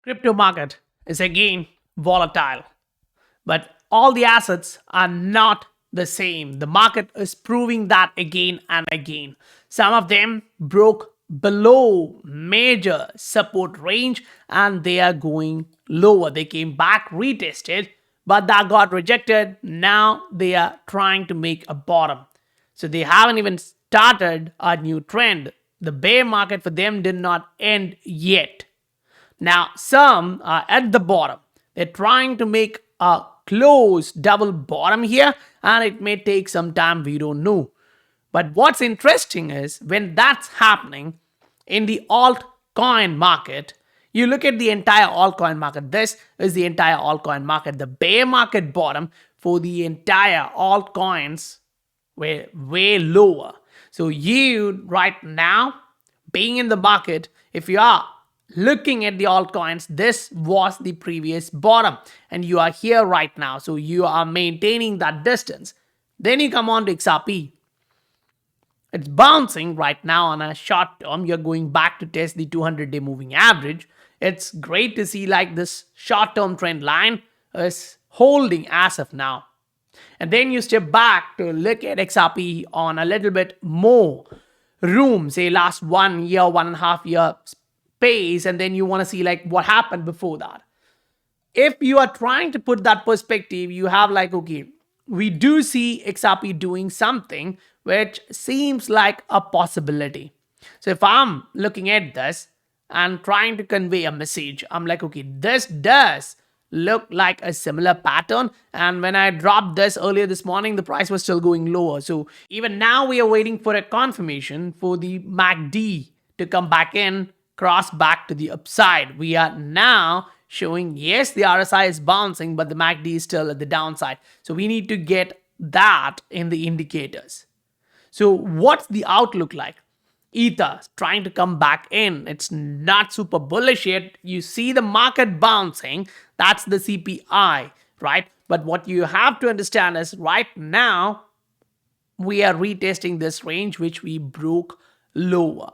Crypto market is again volatile, but all the assets are not the same. The market is proving that again and again. Some of them broke below major support range and they are going lower. They came back, retested, but that got rejected. Now they are trying to make a bottom. So they haven't even started a new trend. The bear market for them did not end yet. Now, some are at the bottom. They're trying to make a close double bottom here, and it may take some time, we don't know. But what's interesting is when that's happening in the altcoin market, you look at the entire altcoin market. This is the entire altcoin market. The bear market bottom for the entire altcoins were way lower. So you right now being in the market, if you are looking at the altcoins, this was the previous bottom and you are here right now. So you are maintaining that distance. Then you come on to XRP. It's bouncing right now on a short term. You're going back to test the 200-day moving average. It's great to see like this short-term trend line is holding as of now. And then you step back to look at XRP on a little bit more room, say last 1 year, 1.5 year pace, and then you want to see like what happened before that. If you are trying to put that perspective, you have like, okay, we do see XRP doing something which seems like a possibility. So if I'm looking at this and trying to convey a message, I'm like, okay, this does look like a similar pattern. And when I dropped this earlier this morning, the price was still going lower. So even now we are waiting for a confirmation for the MACD to come back in, cross back to the upside. We are now showing, yes, the RSI is bouncing, but the MACD is still at the downside. So we need to get that in the indicators. So what's the outlook like? Ether trying to come back in. It's not super bullish yet. You see the market bouncing. That's the CPI, right? But what you have to understand is right now, we are retesting this range, which we broke lower.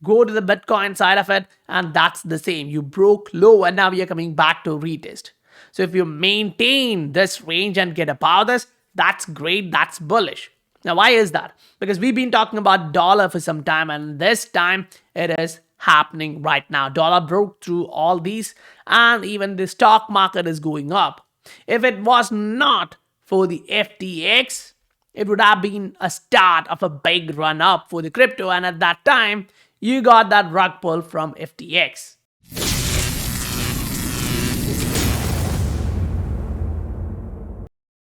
Go to the Bitcoin side of it, and that's the same. You broke low, and now you're coming back to retest. So if you maintain this range and get above this, that's great. That's bullish. Now, why is that? Because we've been talking about dollar for some time, and this time it is happening right now. Dollar broke through all these, and even the stock market is going up. If it was not for the FTX, it would have been a start of a big run up for the crypto, and at that time, you got that rug pull from FTX.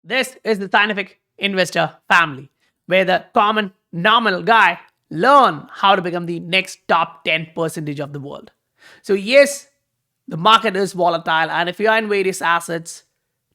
This is the scientific investor family, where the common nominal guy learn how to become the next top 10% of the world. So yes, the market is volatile, and if you are in various assets,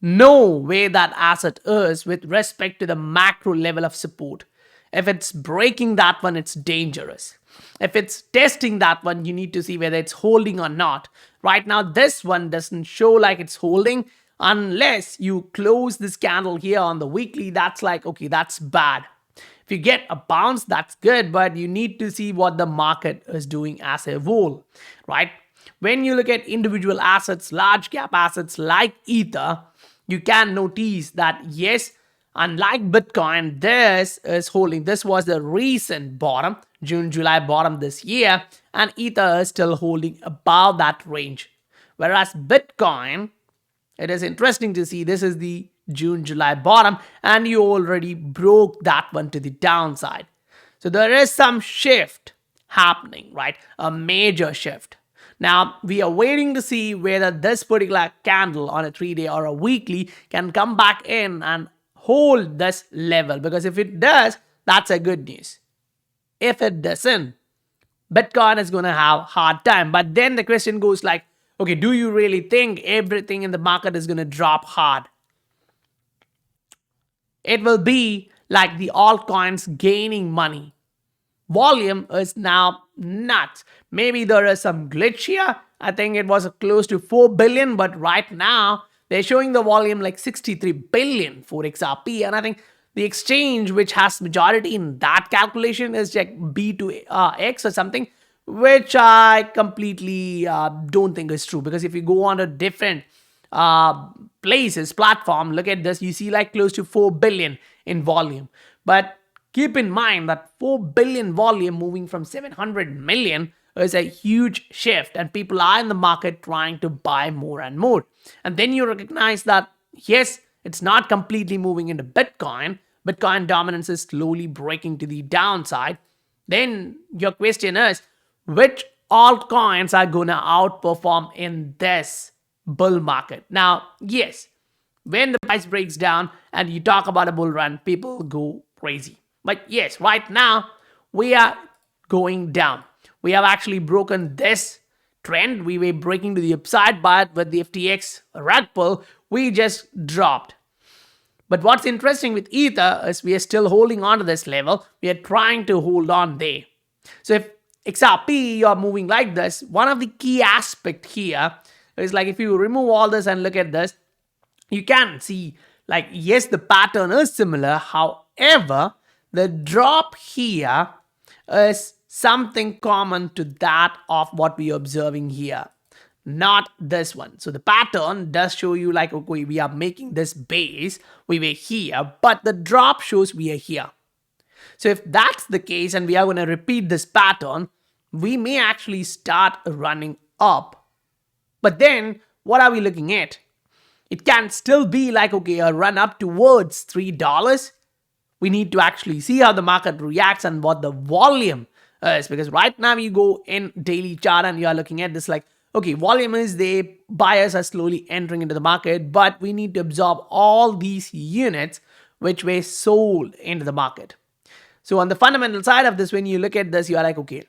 know where that asset is with respect to the macro level of support. If it's breaking that one, it's dangerous. If it's testing that one, you need to see whether it's holding or not. Right now, this one doesn't show like it's holding unless you close this candle here on the weekly. That's like, okay, that's bad. If you get a bounce, that's good, but you need to see what the market is doing as a whole, right? When you look at individual assets, large cap assets like Ether, you can notice that yes, unlike Bitcoin, this is holding. This was the recent bottom, June-July bottom this year, and Ether is still holding above that range. Whereas Bitcoin, it is interesting to see this is the June-July bottom, and you already broke that one to the downside. So there is some shift happening, right? A major shift. Now, we are waiting to see whether this particular candle on a 3-day or a weekly can come back in and hold this level, because if it does, that's a good news. If it doesn't, Bitcoin is going to have a hard time. But then the question goes like, okay, do you really think everything in the market is going to drop hard? It will be like the altcoins gaining money. Volume is now nuts. Maybe there is some glitch here. I think it was close to 4 billion, but right now they're showing the volume like 63 billion for XRP. And I think the exchange which has majority in that calculation is like B2X or something, which I completely don't think is true. Because if you go on to different uh, places, platform, look at this, you see like close to 4 billion in volume. But keep in mind that 4 billion volume moving from 700 million is a huge shift, and people are in the market trying to buy more and more. And then you recognize that, yes, it's not completely moving into Bitcoin. Bitcoin dominance is slowly breaking to the downside. Then your question is, which altcoins are going to outperform in this bull market? Now, yes, when the price breaks down and you talk about a bull run, people go crazy. But yes, right now we are going down. We have actually broken this trend. We were breaking to the upside, but with the FTX rug pull, we just dropped. But what's interesting with Ether is we are still holding on to this level. We are trying to hold on there. So if XRP, you're moving like this, one of the key aspect here is like if you remove all this and look at this, you can see like, yes, the pattern is similar. However, the drop here is something common to that of what we are observing here, not this one. So the pattern does show you like, okay, we are making this base, we were here, but the drop shows we are here. So if that's the case and we are going to repeat this pattern, we may actually start running up. But then what are we looking at? It can still be like, okay, a run up towards $3. We need to actually see how the market reacts and what the volume is, because right now you go in daily chart and you are looking at this like, okay, volume is there, buyers are slowly entering into the market, but we need to absorb all these units which were sold into the market. So on the fundamental side of this, when you look at this, you are like, okay,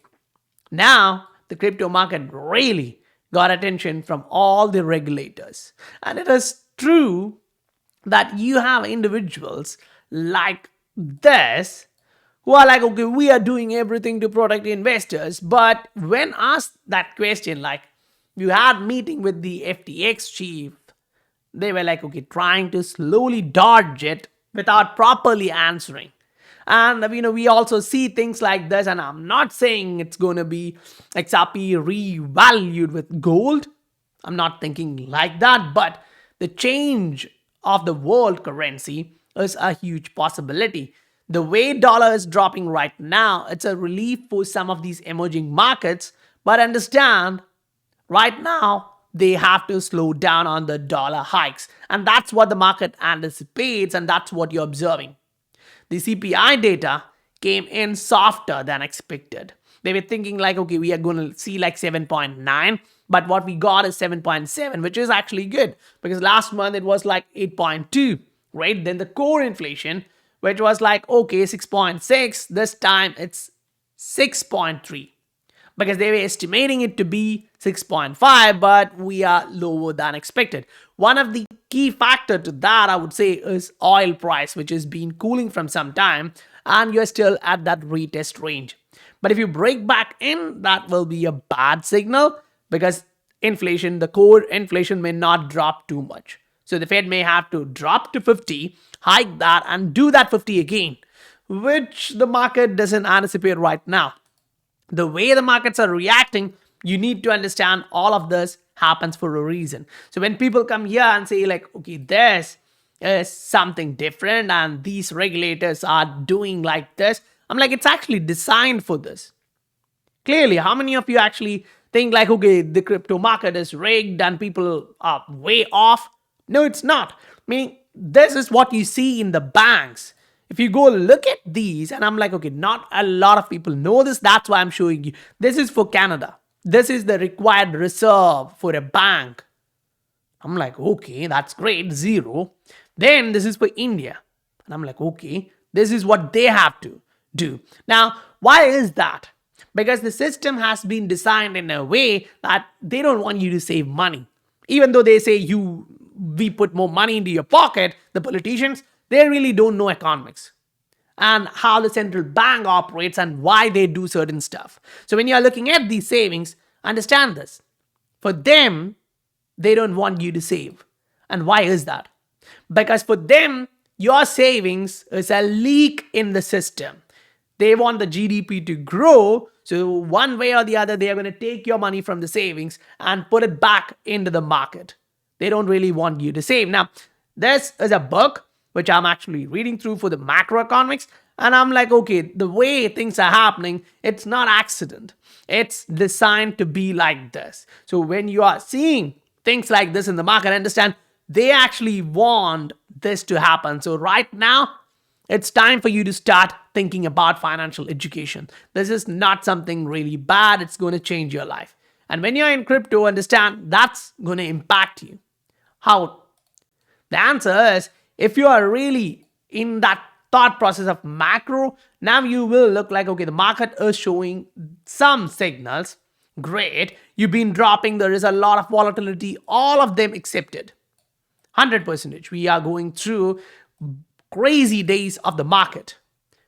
now the crypto market really got attention from all the regulators. And it is true that you have individuals like this who are like, okay, we are doing everything to protect investors. But when asked that question, like you had meeting with the FTX chief, they were like, okay, trying to slowly dodge it without properly answering. And we also see things like this, and I'm not saying it's going to be XRP revalued with gold. I'm not thinking like that, but the change of the world currency is a huge possibility. The way dollar is dropping right now, it's a relief for some of these emerging markets, but understand, right now, they have to slow down on the dollar hikes. And that's what the market anticipates, and that's what you're observing. The CPI data came in softer than expected. They were thinking like, okay, we are going to see like 7.9, but what we got is 7.7, which is actually good because last month it was like 8.2, right? Then the core inflation, which was like, okay, 6.6, this time it's 6.3 because they were estimating it to be 6.5, but we are lower than expected. One of the key factor to that, I would say, is oil price, which has been cooling from some time, and you're still at that retest range. But if you break back in, that will be a bad signal because inflation, the core inflation may not drop too much. So the Fed may have to drop to 50, hike that, and do that 50 again, which the market doesn't anticipate right now. The way the markets are reacting, you need to understand all of this happens for a reason. So when people come here and say like, okay, this is something different and these regulators are doing like this, I'm like, it's actually designed for this. Clearly, how many of you actually think like, okay, the crypto market is rigged and people are way off? No, it's not. Meaning, this is what you see in the banks. If you go look at these, and I'm like, okay, not a lot of people know this. That's why I'm showing you. This is for Canada. This is the required reserve for a bank. I'm like, okay, that's great, 0. Then this is for India. And I'm like, okay, this is what they have to do. Now, why is that? Because the system has been designed in a way that they don't want you to save money. Even though they say we put more money into your pocket, the politicians, they really don't know economics and how the central bank operates and why they do certain stuff. So when you are looking at these savings, understand this. For them, they don't want you to save. And why is that? Because for them, your savings is a leak in the system. They want the GDP to grow So one way or the other, they are going to take your money from the savings and put it back into the market. They don't really want you to save. Now, this is a book which I'm actually reading through for the macroeconomics. And I'm like, okay, the way things are happening, it's not accident. It's designed to be like this. So when you are seeing things like this in the market, understand they actually want this to happen. So right now, it's time for you to start thinking about financial education. This is not something really bad. It's going to change your life. And when you're in crypto, understand that's going to impact you. How? The answer is, if you are really in that thought process of macro, now you will look like, okay, the market is showing some signals. Great. You've been dropping. There is a lot of volatility. All of them accepted. 100%. We are going through crazy days of the market.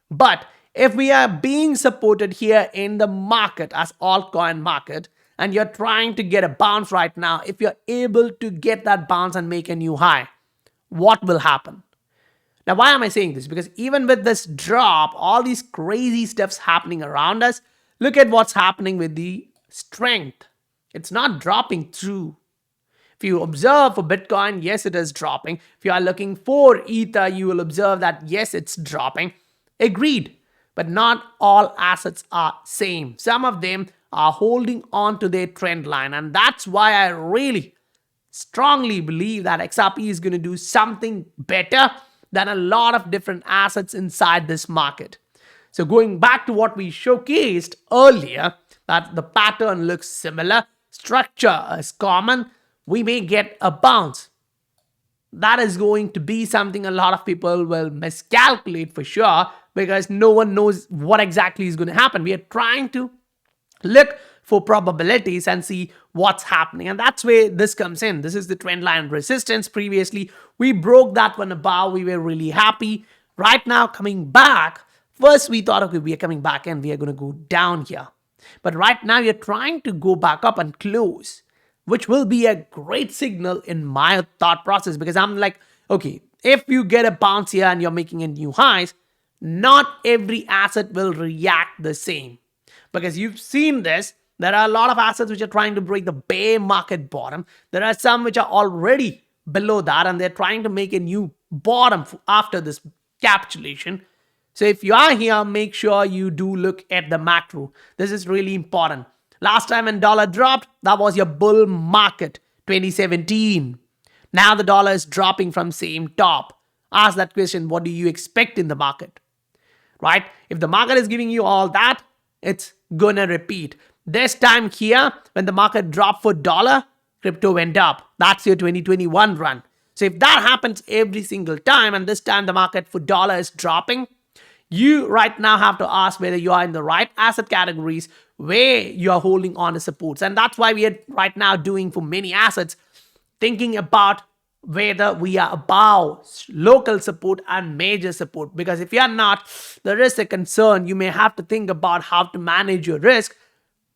But if we are being supported here in the market as altcoin market, and you're trying to get a bounce right now, if you're able to get that bounce and make a new high, what will happen? Now, why am I saying this? Because even with this drop, all these crazy stuffs happening around us, look at what's happening with the strength. It's not dropping through. If you observe for Bitcoin, yes, it is dropping. If you are looking for Ether, you will observe that, yes, it's dropping. Agreed. But not all assets are same. Some of them are holding on to their trend line. And that's why I really strongly believe that XRP is going to do something better than a lot of different assets inside this market. So going back to what we showcased earlier, that the pattern looks similar, structure is common, we may get a bounce. That is going to be something a lot of people will miscalculate for sure, because no one knows what exactly is going to happen. We are trying to look for probabilities and see what's happening. And that's where this comes in. This is the trend line resistance. Previously, we broke that one above. We were really happy. Right now, coming back, first we thought, okay, we are coming back and we are going to go down here. But right now, we are trying to go back up and close, which will be a great signal in my thought process, because I'm like, okay, if you get a bounce here and you're making a new highs, not every asset will react the same. Because you've seen this, there are a lot of assets which are trying to break the bear market bottom. There are some which are already below that and they're trying to make a new bottom after this capitulation. So if you are here, make sure you do look at the macro. This is really important. Last time when dollar dropped, that was your bull market, 2017. Now the dollar is dropping from same top. Ask that question, what do you expect in the market? Right? If the market is giving you all that, it's gonna repeat. This time here, when the market dropped for dollar, crypto went up. That's your 2021 run. So if that happens every single time, and this time the market for dollar is dropping, you right now have to ask whether you are in the right asset categories where you are holding on to supports. And that's why we are right now doing for many assets, thinking about whether we are above local support and major support. Because if you are not, there is a concern. You may have to think about how to manage your risk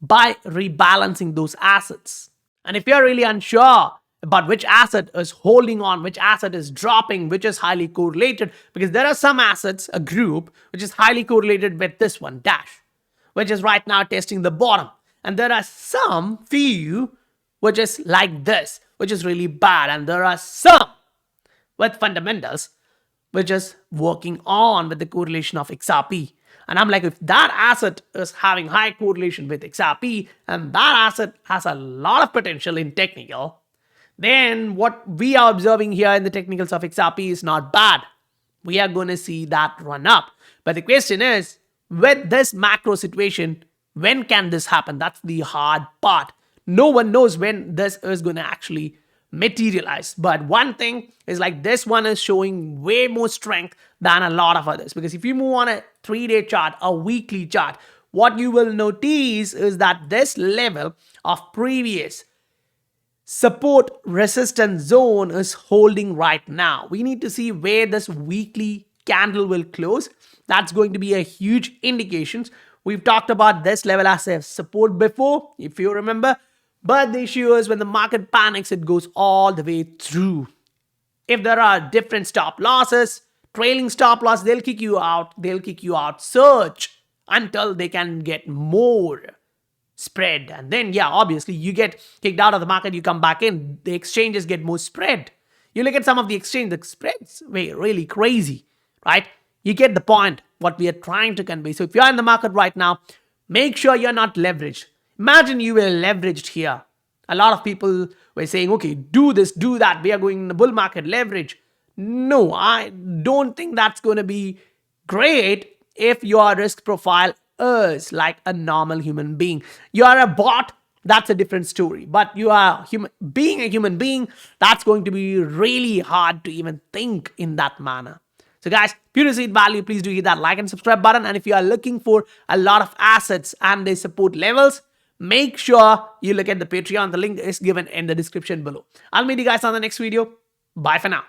by rebalancing those assets. And if you're really unsure about which asset is holding on, which asset is dropping, which is highly correlated, because there are some assets, a group, which is highly correlated with this one, Dash, which is right now testing the bottom. And there are some few which is like this, which is really bad. And there are some with fundamentals, which is working on with the correlation of XRP. And I'm like, if that asset is having high correlation with XRP and that asset has a lot of potential in technical, then what we are observing here in the technicals of XRP is not bad. We are going to see that run up. But the question is, with this macro situation, when can this happen? That's the hard part. No one knows when this is going to actually materialize. But one thing is, like, this one is showing way more strength than a lot of others. Because if you move on a 3-day chart, a weekly chart, what you will notice is that this level of previous support resistance zone is holding right now. We need to see where this weekly candle will close. That's going to be a huge indication. We've talked about this level as a support before, if you remember. But the issue is, when the market panics, it goes all the way through. If there are different stop losses, trailing stop loss, they'll kick you out. They'll kick you out. Search until they can get more spread. And then, yeah, obviously, you get kicked out of the market, you come back in, the exchanges get more spread. You look at some of the exchange, the spreads were really crazy, right? You get the point, what we are trying to convey. So if you're in the market right now, make sure you're not leveraged. Imagine you were leveraged here. A lot of people were saying, okay, do this, do that. We are going in the bull market, leverage. No, I don't think that's going to be great if your risk profile is like a normal human being. You are a bot, that's a different story. But you are being a human being, that's going to be really hard to even think in that manner. So guys, if you receive value, please do hit that like and subscribe button. And if you are looking for a lot of assets and their support levels, make sure you look at the Patreon. The link is given in the description below. I'll meet you guys on the next video. Bye for now.